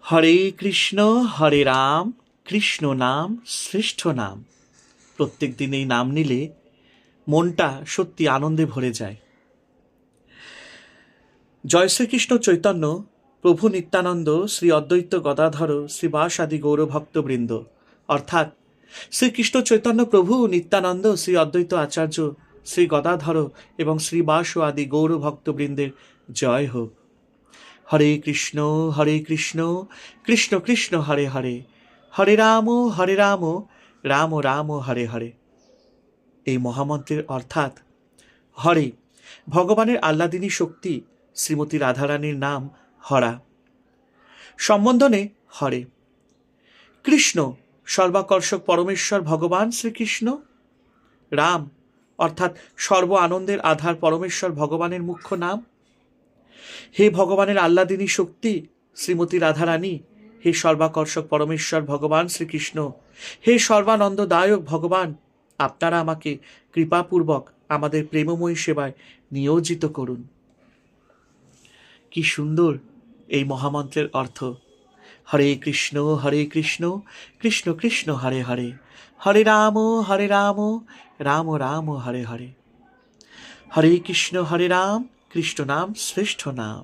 হরে কৃষ্ণ হরে রাম, কৃষ্ণ নাম শ্রেষ্ঠ নাম। প্রত্যেক দিন এই নাম নিলে মনটা সত্যি আনন্দে ভরে যায়। জয় শ্রীকৃষ্ণ চৈতন্য প্রভু নিত্যানন্দ শ্রী অদ্বৈত গদাধর শ্রীবাস আদি গৌরভক্তবৃন্দ, অর্থাৎ শ্রীকৃষ্ণ চৈতন্য প্রভু নিত্যানন্দ শ্রী অদ্বৈত আচার্য শ্রী গদাধর এবং শ্রীবাস আদি গৌরভক্তবৃন্দের জয় হোক। হরে কৃষ্ণ কৃষ্ণ কৃষ্ণ হরে হরে, হরে রাম রাম রাম হরে হরে। এই মহামন্ত্রের অর্থাৎ হরে ভগবানের আহ্লাদিনী শক্তি শ্রীমতী রাধারানীর নাম হরা, সম্বোধনে হরে। কৃষ্ণ সর্বাকর্ষক পরমেশ্বর ভগবান শ্রীকৃষ্ণ। রাম অর্থাৎ সর্ব আনন্দের আধার পরমেশ্বর ভগবানের মুখ্য নাম। হে ভগবানের আহ্লাদিনী শক্তি শ্রীমতী রাধারানী, হে সর্বাকর্ষক পরমেশ্বর ভগবান শ্রীকৃষ্ণ, হে সর্বানন্দদায়ক ভগবান, আপনারা আমাকে কৃপাপূর্বক আমাদের প্রেমময়ী সেবায় নিয়োজিত করুন। কি সুন্দর এই মহামন্ত্রের অর্থ। হরে কৃষ্ণ কৃষ্ণ কৃষ্ণ হরে হরে, হরে রাম রাম রাম হরে হরে। হরে কৃষ্ণ হরে রাম, কৃষ্ণ নাম শ্রেষ্ঠ নাম।